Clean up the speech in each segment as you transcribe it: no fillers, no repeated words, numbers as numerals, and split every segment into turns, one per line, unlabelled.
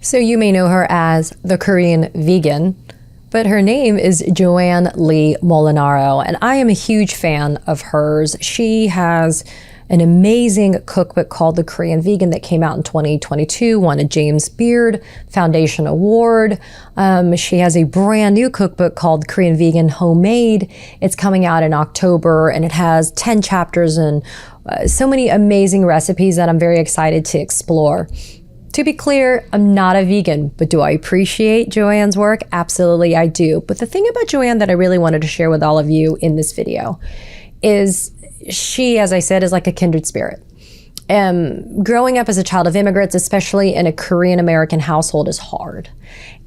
So you may know her as the Korean vegan, but her name is Joanne Lee Molinaro, and I am a huge fan of hers. She has an amazing cookbook called The Korean Vegan that came out in 2022, won a James Beard Foundation Award. She has a brand new cookbook called Korean Vegan Homemade. It's coming out in October, and it has 10 chapters and so many amazing recipes that I'm very excited to explore. To be clear, I'm not a vegan, but do I appreciate Joanne's work? Absolutely, I do. But the thing about Joanne that I really wanted to share with all of you in this video is she, as I said, is like a kindred spirit. Growing up as a child of immigrants, especially in a Korean American household, is hard.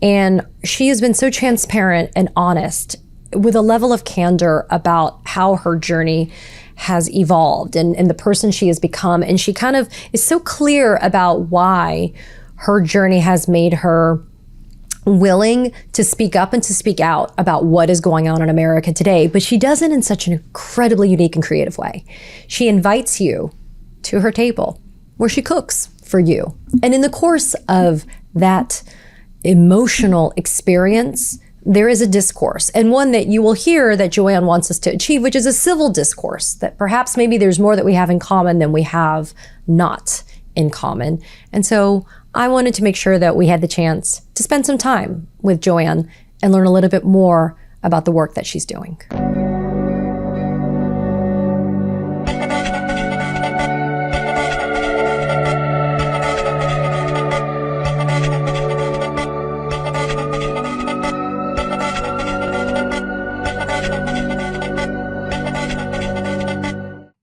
And she has been so transparent and honest with a level of candor about how her journey has evolved and the person she has become. And she kind of is so clear about why her journey has made her willing to speak up and to speak out about what is going on in America today. But she does it in such an incredibly unique and creative way. She invites you to her table where she cooks for you. And in the course of that emotional experience, there is a discourse, and one that you will hear that Joanne wants us to achieve, which is a civil discourse, that perhaps maybe there's more that we have in common than we have not in common. And so I wanted to make sure that we had the chance to spend some time with Joanne and learn a little bit more about the work that she's doing.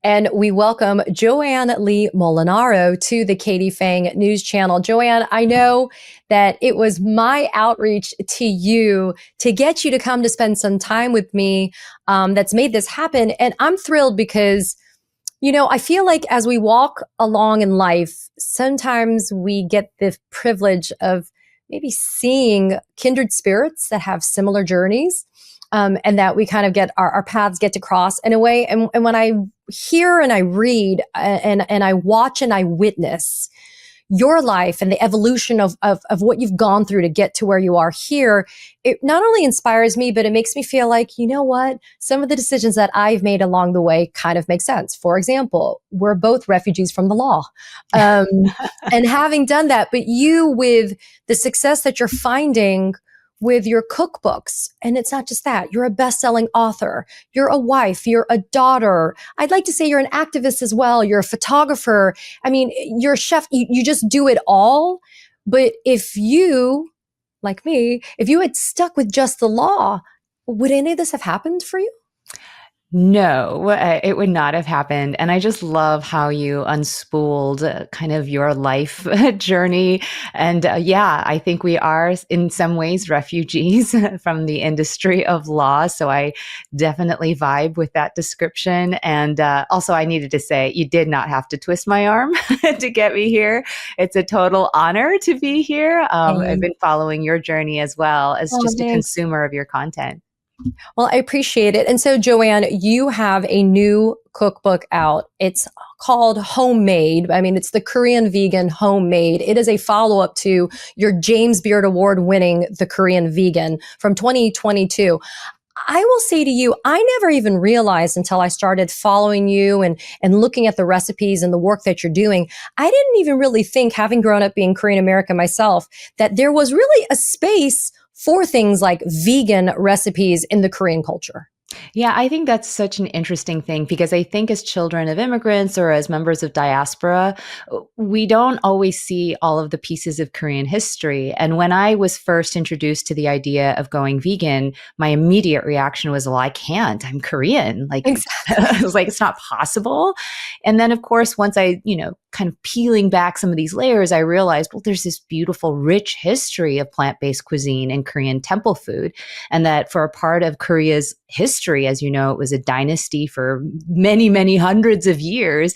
And we welcome Joanne Lee Molinaro to the Katie Phang News Channel. Joanne, I know that it was my outreach to you to get you to come to spend some time with me that's made this happen. And I'm thrilled because, you know, I feel like as we walk along in life, sometimes we get the privilege of maybe seeing kindred spirits that have similar journeys. And that we kind of get our paths get to cross in a way. And when I hear and I read and I watch and I witness your life and the evolution of what you've gone through to get to where you are here, it not only inspires me, but it makes me feel like, you know what, some of the decisions that I've made along the way kind of make sense. For example, we're both refugees from the law. And having done that, but you with the success that you're finding with your cookbooks. And it's not just that. You're a best-selling author. You're a wife. You're a daughter. I'd like to say you're an activist as well. You're a photographer. I mean, you're a chef. You just do it all. But if you, like me, if you had stuck with just the law, would any of this have happened for you?
No, it would not have happened. And I just love how you unspooled kind of your life journey. And yeah, I think we are in some ways refugees from the industry of law. So I definitely vibe with that description. And also I needed to say, you did not have to twist my arm to get me here. It's a total honor to be here. I've been following your journey as well as just a consumer of your content.
Well, I appreciate it. And so, Joanne, you have a new cookbook out. It's called Homemade. I mean, it's the Korean Vegan Homemade. It is a follow-up to your James Beard Award winning The Korean Vegan from 2022. I will say to you, I never even realized until I started following you and looking at the recipes and the work that you're doing. I didn't even really think, having grown up being Korean American myself, that there was really a space for things like vegan recipes in the Korean culture.
Yeah, I think that's such an interesting thing because I think as children of immigrants or as members of diaspora, we don't always see all of the pieces of Korean history. And when I was first introduced to the idea of going vegan, my immediate reaction was, well, I can't. I'm Korean. Like, exactly. I was like, it's not possible. And then, of course, once I, kind of peeling back some of these layers, I realized, well, there's this beautiful, rich history of plant-based cuisine and Korean temple food. And that for a part of Korea's history, as you know, it was a dynasty for many, many hundreds of years.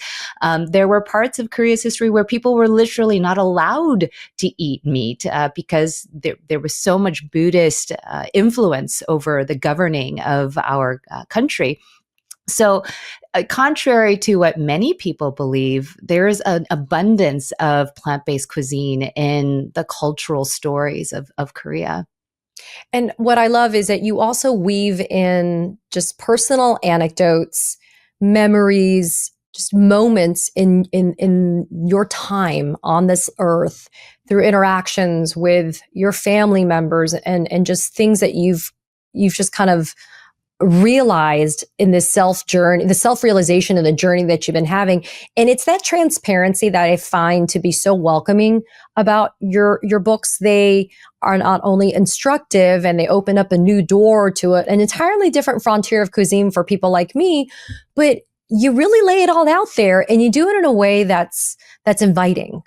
There were parts of Korea's history where people were literally not allowed to eat meat because there was so much Buddhist influence over the governing of our country. So, contrary to what many people believe, there is an abundance of plant based cuisine in the cultural stories of Korea.
And what I love is that you also weave in just personal anecdotes, memories, just moments in your time on this earth through interactions with your family members and just things that you've just kind of realized in this self journey, the self realization and the journey that you've been having. And it's that transparency that I find to be so welcoming about your books. They are not only instructive and they open up a new door to an entirely different frontier of cuisine for people like me, but you really lay it all out there and you do it in a way that's inviting.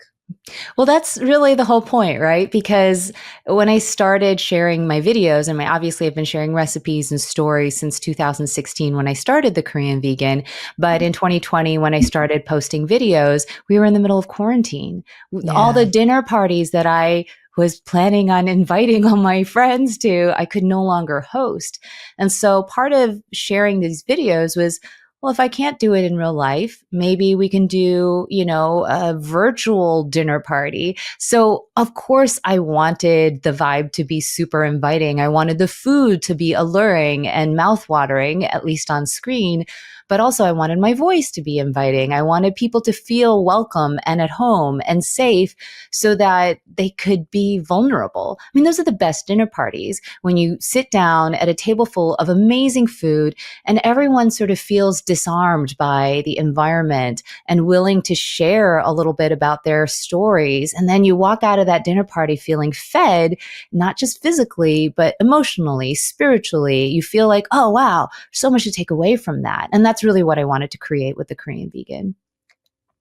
Well, that's really the whole point, right? Because when I started sharing my videos, and obviously I've been sharing recipes and stories since 2016 when I started the Korean Vegan, but in 2020 when I started posting videos, we were in the middle of quarantine. All the dinner parties that I was planning on inviting all my friends to, I could no longer host. And so part of sharing these videos was, well, if I can't do it in real life, maybe we can do, a virtual dinner party. So of course I wanted the vibe to be super inviting. I wanted the food to be alluring and mouthwatering, at least on screen. But also I wanted my voice to be inviting. I wanted people to feel welcome and at home and safe so that they could be vulnerable. I mean, those are the best dinner parties when you sit down at a table full of amazing food and everyone sort of feels disarmed by the environment and willing to share a little bit about their stories. And then you walk out of that dinner party feeling fed, not just physically, but emotionally, spiritually. You feel like, oh, wow, so much to take away from that. And that's really what I wanted to create with the Korean Vegan.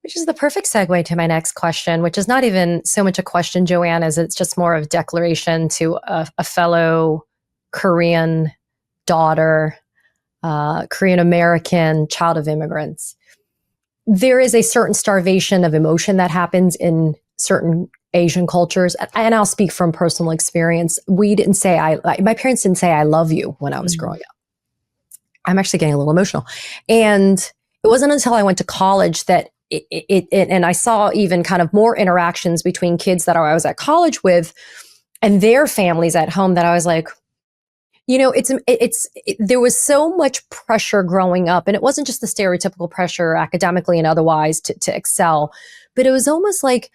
Which is the perfect segue to my next question, which is not even so much a question, Joanne, as it's just more of a declaration to a fellow Korean daughter, Korean American, child of immigrants. There is a certain starvation of emotion that happens in certain Asian cultures. And I'll speak from personal experience. We didn't say, my parents didn't say I love you when I was growing up. I'm actually getting a little emotional. And it wasn't until I went to college that and I saw even kind of more interactions between kids that I was at college with and their families at home that I was like, there was so much pressure growing up, and it wasn't just the stereotypical pressure academically and otherwise to excel, but it was almost like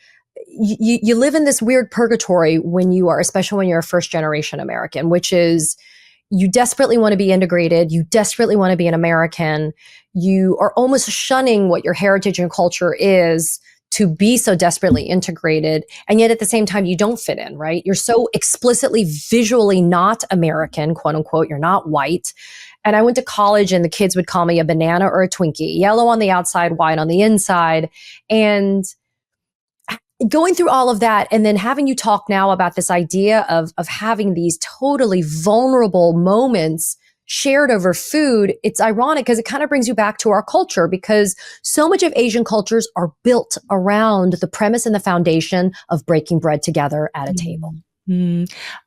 you live in this weird purgatory when you are, especially when you're a first generation American, which is you desperately want to be integrated. You desperately want to be an American. You are almost shunning what your heritage and culture is to be so desperately integrated. And yet at the same time, you don't fit in, right? You're so explicitly visually not American, quote unquote. You're not white. And I went to college and the kids would call me a banana or a Twinkie, yellow on the outside, white on the inside. And going through all of that and then having you talk now about this idea of having these totally vulnerable moments shared over food, it's ironic because it kind of brings you back to our culture because so much of Asian cultures are built around the premise and the foundation of breaking bread together at a table.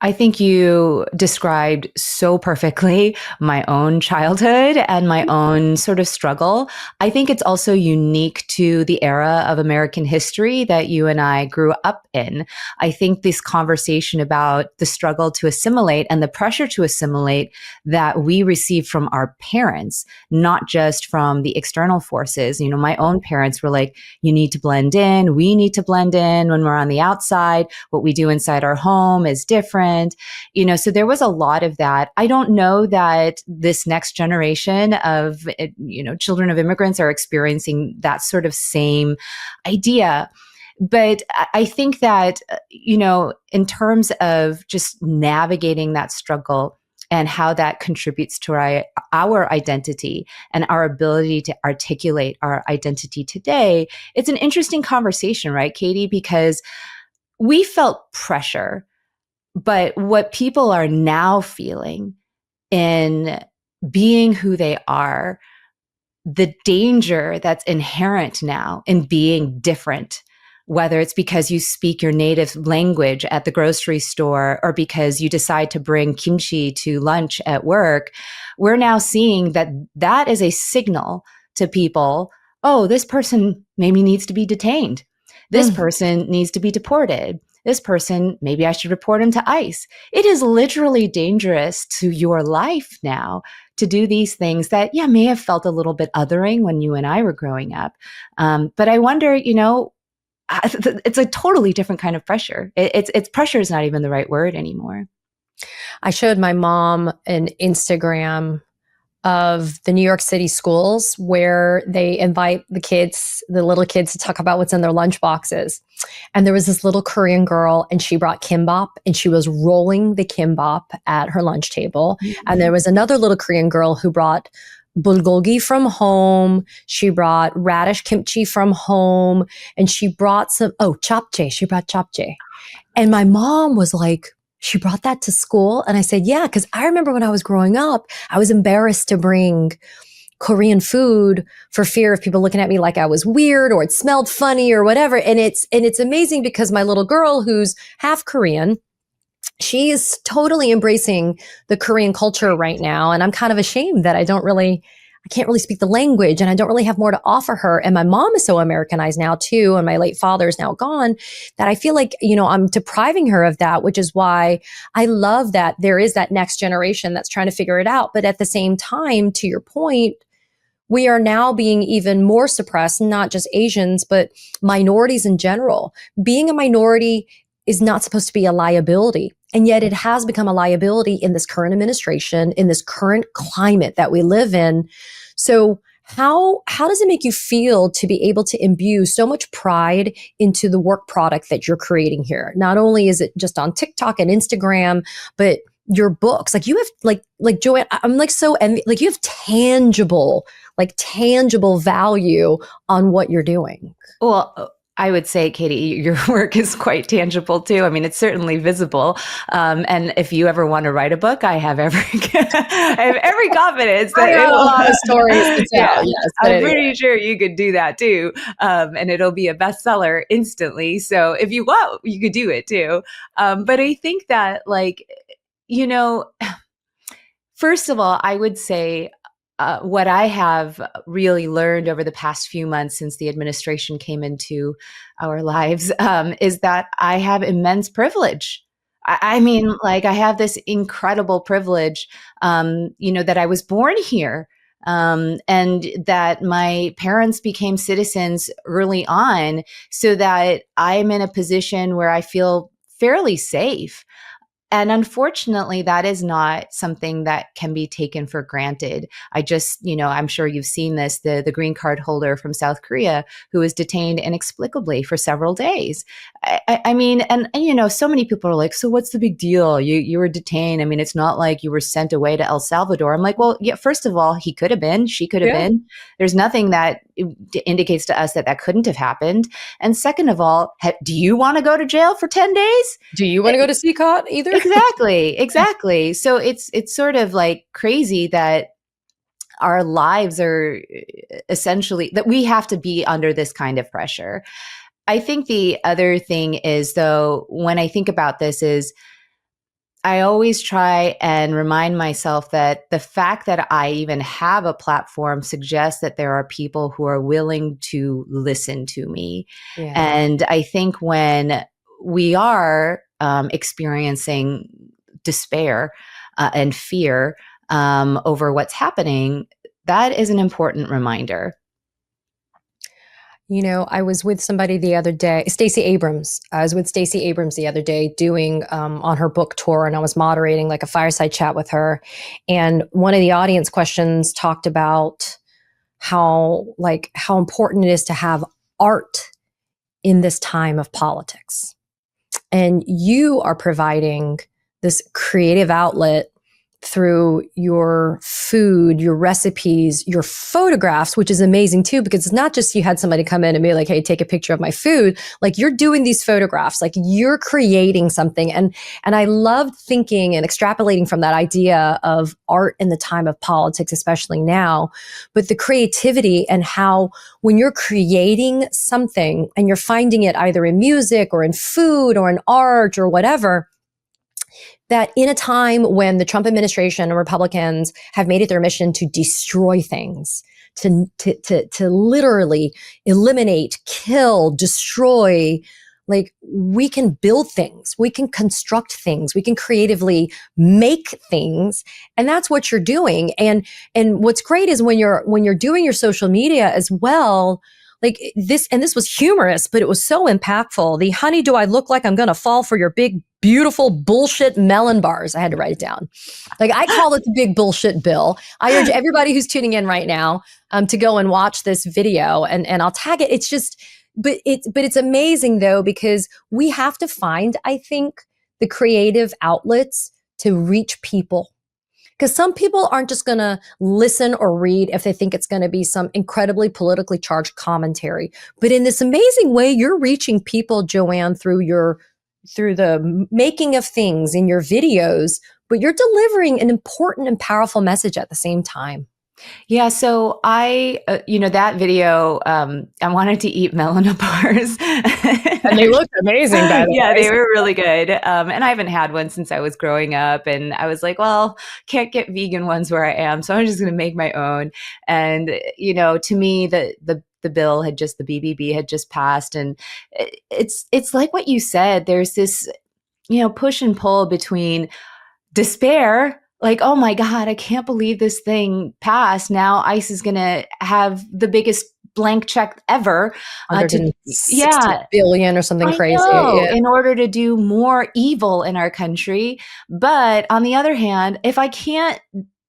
I think you described so perfectly my own childhood and my own sort of struggle. I think it's also unique to the era of American history that you and I grew up in. I think this conversation about the struggle to assimilate and the pressure to assimilate that we received from our parents, not just from the external forces. My own parents were like, you need to blend in. We need to blend in when we're on the outside. What we do inside our home is different, so there was a lot of that. I don't know that this next generation of, children of immigrants are experiencing that sort of same idea. But I think that, in terms of just navigating that struggle and how that contributes to our identity and our ability to articulate our identity today, it's an interesting conversation, right, Katie? Because we felt pressure. But what people are now feeling in being who they are, the danger that's inherent now in being different, whether it's because you speak your native language at the grocery store or because you decide to bring kimchi to lunch at work, we're now seeing that that is a signal to people, oh, this person maybe needs to be detained. This person needs to be deported. This person, maybe I should report him to ICE. It is literally dangerous to your life now to do these things that, yeah, may have felt a little bit othering when you and I were growing up. But I wonder, it's a totally different kind of pressure. It's pressure is not even the right word anymore.
I showed my mom an Instagram of the New York City schools where they invite the little kids to talk about what's in their lunch boxes. And there was this little Korean girl and she brought kimbap and she was rolling the kimbap at her lunch table. Mm-hmm. And there was another little Korean girl who brought bulgogi from home. She brought radish kimchi from home and she brought japchae. She brought japchae. And my mom was like, she brought that to school? And I said, yeah, because I remember when I was growing up, I was embarrassed to bring Korean food for fear of people looking at me like I was weird or it smelled funny or whatever. And it's amazing because my little girl, who's half Korean, she is totally embracing the Korean culture right now. And I'm kind of ashamed that I can't really speak the language and I don't really have more to offer her. And my mom is so Americanized now too. And my late father is now gone that I feel like, I'm depriving her of that, which is why I love that there is that next generation that's trying to figure it out. But at the same time, to your point, we are now being even more suppressed, not just Asians, but minorities in general. Being a minority is not supposed to be a liability. And yet it has become a liability in this current administration, in this current climate that we live in. So how does it make you feel to be able to imbue so much pride into the work product that you're creating here? Not only is it just on TikTok and Instagram, but your books, like you have like Joanne, I'm like so envious, like you have tangible value on what you're doing.
Well, I would say, Katie, your work is quite tangible too. I mean, it's certainly visible. And if you ever want to write a book, I have every confidence that
I have a lot of stories to tell.
Yeah, yes, I'm pretty sure you could do that too. And it'll be a bestseller instantly. So if you want, you could do it too. But I think that, first of all, I would say, what I have really learned over the past few months since the administration came into our lives is that I have immense privilege. I mean, like I have this incredible privilege, that I was born here and that my parents became citizens early on so that I'm in a position where I feel fairly safe. And unfortunately, that is not something that can be taken for granted. I just, I'm sure you've seen this, the green card holder from South Korea who was detained inexplicably for several days. I mean, and so many people are like, so what's the big deal? You were detained. I mean, it's not like you were sent away to El Salvador. I'm like, well, yeah, first of all, he could have been, she could have been. There's nothing that indicates to us that couldn't have happened. And second of all, do you want to go to jail for 10 days?
Do you want to go to CCOT either?
Exactly. So it's sort of like crazy that our lives are essentially, that we have to be under this kind of pressure. I think the other thing is, though, when I think about this is I always try and remind myself that the fact that I even have a platform suggests that there are people who are willing to listen to me. Yeah. And I think when we are experiencing despair and fear over what's happening, that is an important reminder.
I was with somebody the other day, Stacey Abrams. I was with Stacey Abrams the other day doing on her book tour, and I was moderating like a fireside chat with her. And one of the audience questions talked about how important it is to have art in this time of politics. And you are providing this creative outlet through your food, your recipes, your photographs, which is amazing too, because it's not just you had somebody come in and be like, hey, take a picture of my food. Like you're doing these photographs, like you're creating something. And I loved thinking and extrapolating from that idea of art in the time of politics, especially now, but the creativity and how when you're creating something and you're finding it either in music or in food or in art or whatever, that in a time when the Trump administration and Republicans have made it their mission to destroy things, to literally eliminate, kill, destroy, like we can build things, we can construct things, we can creatively make things, and that's what you're doing. And what's great is when you're doing your social media as well. Like this, and this was humorous, but it was so impactful. The honey, do I look like I'm going to fall for your big, beautiful bullshit melon bars? I had to write it down. Like I call it the big bullshit bill. I urge everybody who's tuning in right now to go and watch this video, and I'll tag it. It's just, but it's amazing though, because we have to find, I think, the creative outlets to reach people. Because some people aren't just going to listen or read if they think it's going to be some incredibly politically charged commentary. But in this amazing way, you're reaching people, Joanne, through the making of things in your videos, but you're delivering an important and powerful message at the same time.
Yeah. So that video, I wanted to eat melon bars.
And they looked amazing, by the way.
Yeah, they were really good. And I haven't had one since I was growing up. And I was like, well, can't get vegan ones where I am. So I'm just going to make my own. And, to me, the bill had just, the BBB had just passed. And it's like what you said, there's this, push and pull between despair, like, oh my God, I can't believe this thing passed. Now ICE is going to have the biggest blank check ever.
160 billion or something crazy. Yeah.
In order to do more evil in our country. But on the other hand, if I can't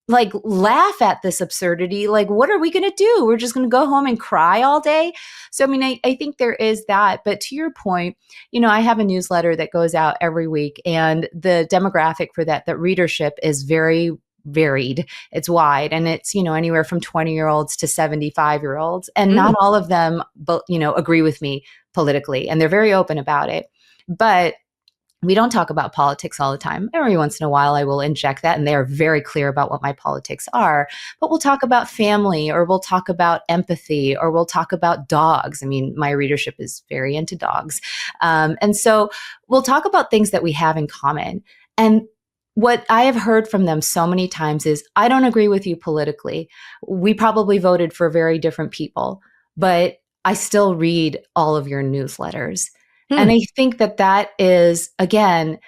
laugh at this absurdity, what are we going to do? We're just going to go home and cry all day. So, I think there is that. But to your point, I have a newsletter that goes out every week, and the demographic for that readership is very varied. It's wide, and it's, anywhere from 20-year-olds to 75-year-olds. And not all of them, agree with me politically, and they're very open about it. But we don't talk about politics all the time. Every once in a while, I will inject that, and they are very clear about what my politics are. But we'll talk about family, or we'll talk about empathy, or we'll talk about dogs. My readership is very into dogs. And so we'll talk about things that we have in common. And what I have heard from them so many times is, I don't agree with you politically. We probably voted for very different people, but I still read all of your newsletters. And I think that is, again,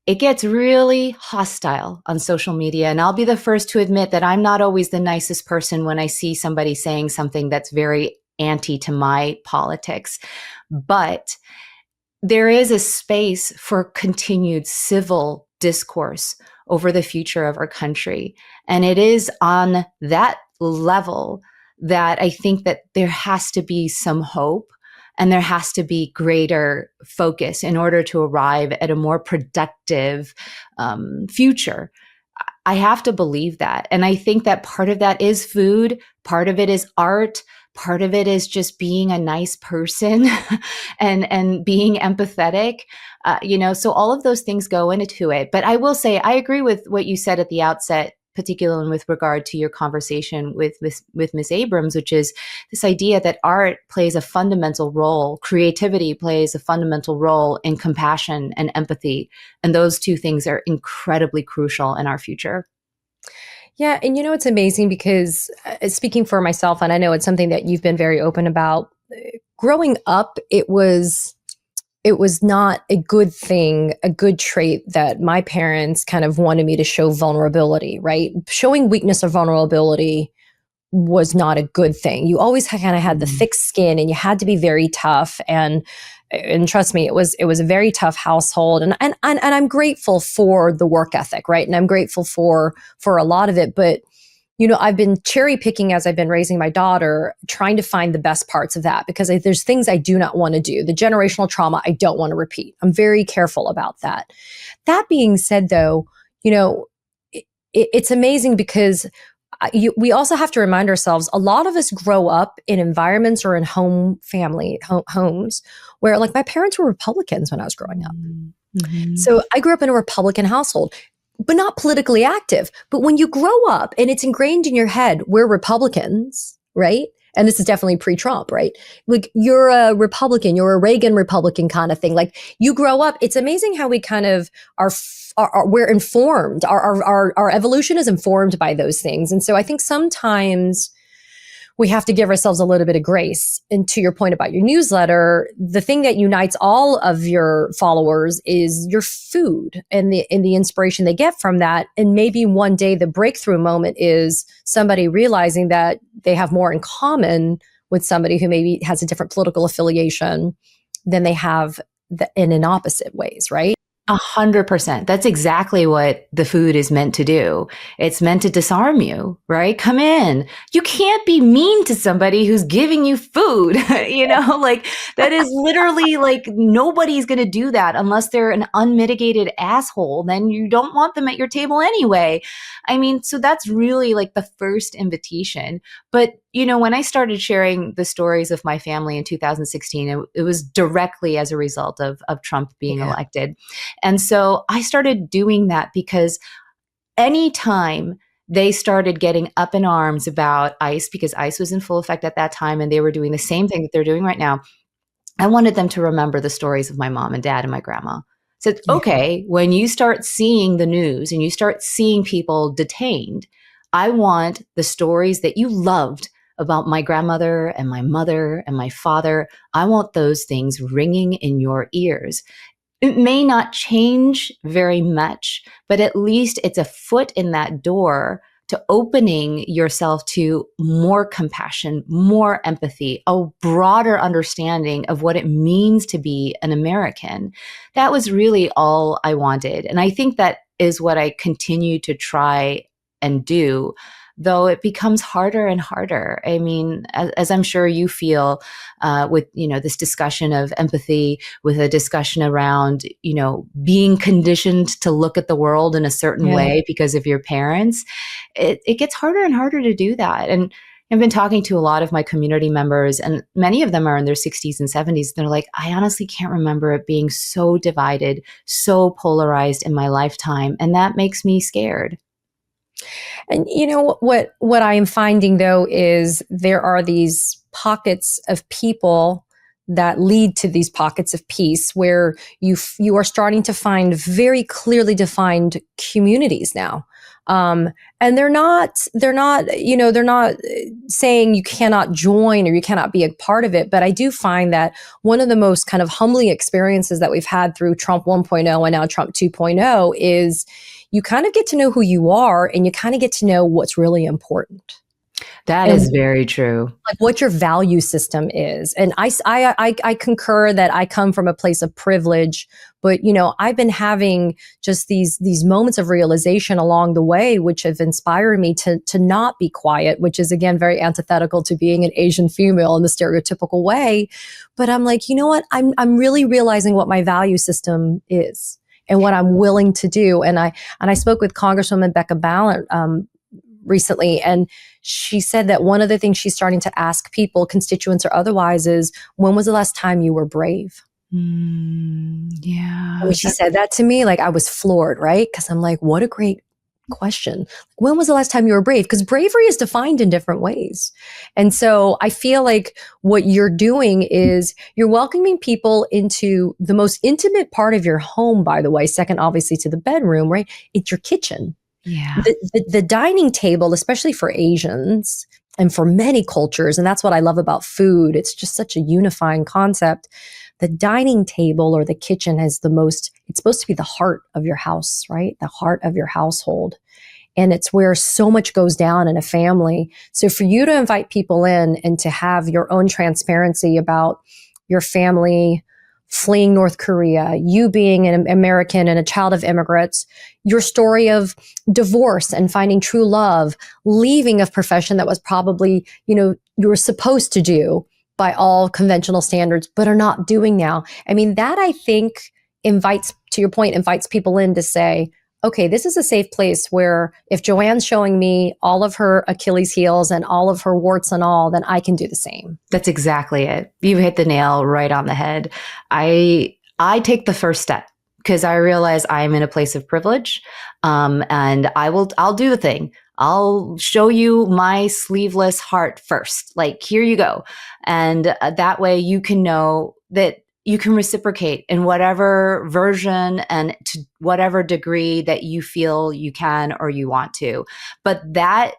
it gets really hostile on social media. And I'll be the first to admit that I'm not always the nicest person when I see somebody saying something that's very anti to my politics. But there is a space for continued civil discourse over the future of our country. And it is on that level that I think that there has to be some hope. And there has to be greater focus in order to arrive at a more productive future. I have to believe that. And I think that part of that is food, part of it is art, part of it is just being a nice person and being empathetic. So all of those things go into it. But I will say, I agree with what you said at the outset, particularly with regard to your conversation with Ms. Abrams, which is this idea that art plays a fundamental role, creativity plays a fundamental role in compassion and empathy. And those two things are incredibly crucial in our future.
Yeah. And it's amazing because speaking for myself, and I know it's something that you've been very open about, growing up, it was not a good thing, a good trait that my parents kind of wanted me to show vulnerability, right? Showing weakness or vulnerability was not a good thing. You always kind of had the thick skin, and you had to be very tough. And trust me, it was a very tough household. And I'm grateful for the work ethic, right? And I'm grateful for a lot of it. But I've been cherry picking as I've been raising my daughter, trying to find the best parts of that, because there's things I do not want to do. The generational trauma, I don't want to repeat. I'm very careful about that. That being said, though, it's amazing because we also have to remind ourselves, a lot of us grow up in environments or in homes where, like, my parents were Republicans when I was growing up.
Mm-hmm.
So I grew up in a Republican household, but not politically active. But when you grow up and it's ingrained in your head, we're Republicans, right? And this is definitely pre-Trump, right? Like, you're a Republican, you're a Reagan Republican kind of thing. Like, you grow up. It's amazing how we kind of we're informed. Our evolution is informed by those things. And so I think sometimes we have to give ourselves a little bit of grace. And to your point about your newsletter, the thing that unites all of your followers is your food and the inspiration they get from that. And maybe one day the breakthrough moment is somebody realizing that they have more in common with somebody who maybe has a different political affiliation than they have in an opposite ways, right?
100%. That's exactly what the food is meant to do. It's meant to disarm you, right? Come in. You can't be mean to somebody who's giving you food. Like, that is literally, like, nobody's going to do that unless they're an unmitigated asshole. Then you don't want them at your table anyway. I mean, so that's really like the first invitation. But when I started sharing the stories of my family in 2016, it was directly as a result of Trump being elected. And so I started doing that because anytime they started getting up in arms about ICE, because ICE was in full effect at that time and they were doing the same thing that they're doing right now, I wanted them to remember the stories of my mom and dad and my grandma. Said, okay, when you start seeing the news and you start seeing people detained, I want the stories that you loved about my grandmother and my mother and my father. I want those things ringing in your ears. It may not change very much, but at least it's a foot in that door to opening yourself to more compassion, more empathy, a broader understanding of what it means to be an American. That was really all I wanted. And I think that is what I continue to try and do, though it becomes harder and harder. I mean, as I'm sure you feel with, this discussion of empathy, with a discussion around, being conditioned to look at the world in a certain way because of your parents, it gets harder and harder to do that. And I've been talking to a lot of my community members, and many of them are in their 60s and 70s. They're like, I honestly can't remember it being so divided, so polarized in my lifetime. And that makes me scared.
And what I am finding, though, is there are these pockets of people that lead to these pockets of peace where you are starting to find very clearly defined communities now. And they're not saying you cannot join or you cannot be a part of it. But I do find that one of the most kind of humbling experiences that we've had through Trump 1.0 and now Trump 2.0 is you kind of get to know who you are and you kind of get to know what's really important.
That is very true.
Like what your value system is. And I concur that I come from a place of privilege, but I've been having just these moments of realization along the way, which have inspired me to not be quiet, which is again very antithetical to being an Asian female in the stereotypical way. But I'm like, you know what? I'm really realizing what my value system is and what I'm willing to do. And I spoke with Congresswoman Becca Balint recently, and she said that one of the things she's starting to ask people, constituents or otherwise, is when was the last time you were brave?
Yeah.
When she said that to me, like I was floored, right? Because I'm like, what a great question. When was the last time you were brave? Because bravery is defined in different ways. And so I feel like what you're doing is you're welcoming people into the most intimate part of your home, by the way, second obviously to the bedroom, right? It's your kitchen.
Yeah.
The dining table, especially for Asians and for many cultures, and that's what I love about food. It's just such a unifying concept. The dining table or the kitchen it's supposed to be the heart of your house, right? The heart of your household. And it's where so much goes down in a family. So for you to invite people in and to have your own transparency about your family fleeing North Korea, you being an American and a child of immigrants, your story of divorce and finding true love, leaving a profession that was probably, you were supposed to do by all conventional standards, but are not doing now. I mean, that I think invites people in to say, okay, this is a safe place where if Joanne's showing me all of her Achilles heels and all of her warts and all, then I can do the same.
That's exactly it. You hit the nail right on the head. I take the first step because I realize I'm in a place of privilege, and I'll do the thing. I'll show you my sleeveless heart first. Like, here you go. And that way you can know that you can reciprocate in whatever version and to whatever degree that you feel you can or you want to. But that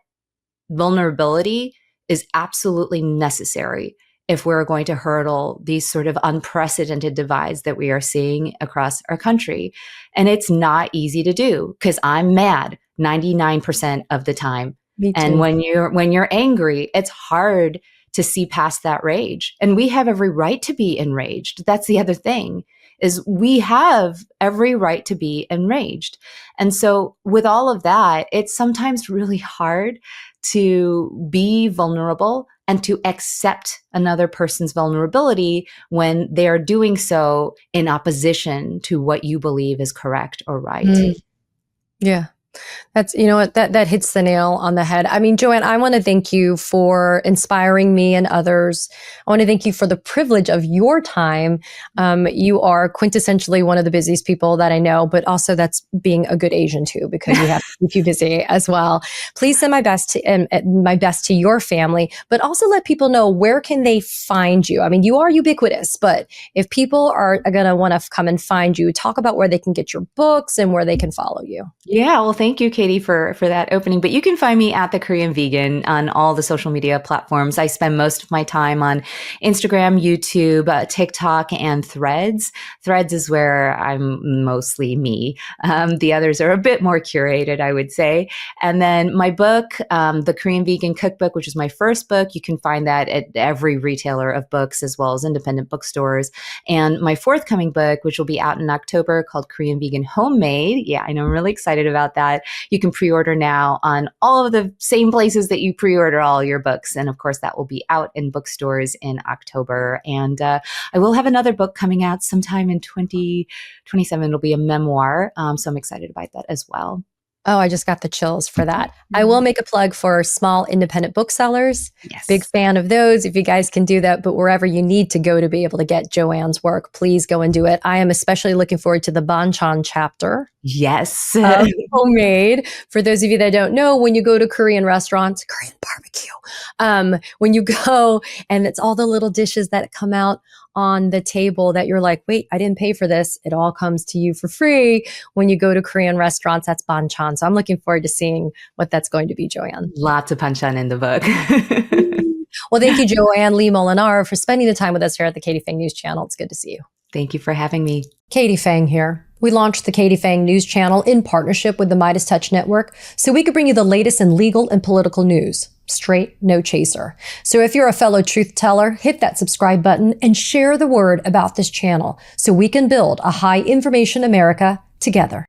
vulnerability is absolutely necessary if we're going to hurdle these sort of unprecedented divides that we are seeing across our country. And it's not easy to do because I'm mad 99% of the time.
Me too.
And when you're angry, it's hard to see past that rage. And we have every right to be enraged. That's the other thing, is we have every right to be enraged. And so with all of that, it's sometimes really hard to be vulnerable and to accept another person's vulnerability when they are doing so in opposition to what you believe is correct or right.
Yeah. That's, you know what, that hits the nail on the head. I mean, Joanne, I want to thank you for inspiring me and others. I want to thank you for the privilege of your time. You are quintessentially one of the busiest people that I know, but also that's being a good Asian too, because you have to keep you busy as well. Please send my best to your family, but also let people know, where can they find you? I mean, you are ubiquitous, but if people are going to want to come and find you, talk about where they can get your books and where they can follow you.
Yeah, well, thank you, Katie, for that opening. But you can find me at The Korean Vegan on all the social media platforms. I spend most of my time on Instagram, YouTube, TikTok, and Threads. Threads is where I'm mostly me. The others are a bit more curated, I would say. And then my book, The Korean Vegan Cookbook, which is my first book, you can find that at every retailer of books as well as independent bookstores. And my forthcoming book, which will be out in October, called Korean Vegan Homemade. Yeah, I know, I'm really excited about that. You can pre-order now on all of the same places that you pre-order all your books. And of course, that will be out in bookstores in October. And I will have another book coming out sometime in 2027. It'll be a memoir. So I'm excited about that as well.
Oh, I just got the chills for that. I will make a plug for small independent booksellers.
Yes.
Big fan of those, if you guys can do that. But wherever you need to go to be able to get Joanne's work, please go and do it. I am especially looking forward to the Banchan chapter.
Yes.
Homemade. For those of you that don't know, when you go to Korean restaurants, Korean barbecue, when you go and it's all the little dishes that come out on the table that you're like, wait, I didn't pay for this. It all comes to you for free. When you go to Korean restaurants, that's banchan. So I'm looking forward to seeing what that's going to be, Joanne.
Lots of banchan in the book.
Well, thank you, Joanne Lee Molinaro, for spending the time with us here at the Katie Phang News Channel. It's good to see you.
Thank you for having me.
Katie Phang here. We launched the Katie Phang News Channel in partnership with the Midas Touch Network so we could bring you the latest in legal and political news. Straight, no chaser. So if you're a fellow truth teller, hit that subscribe button and share the word about this channel so we can build a high information America together.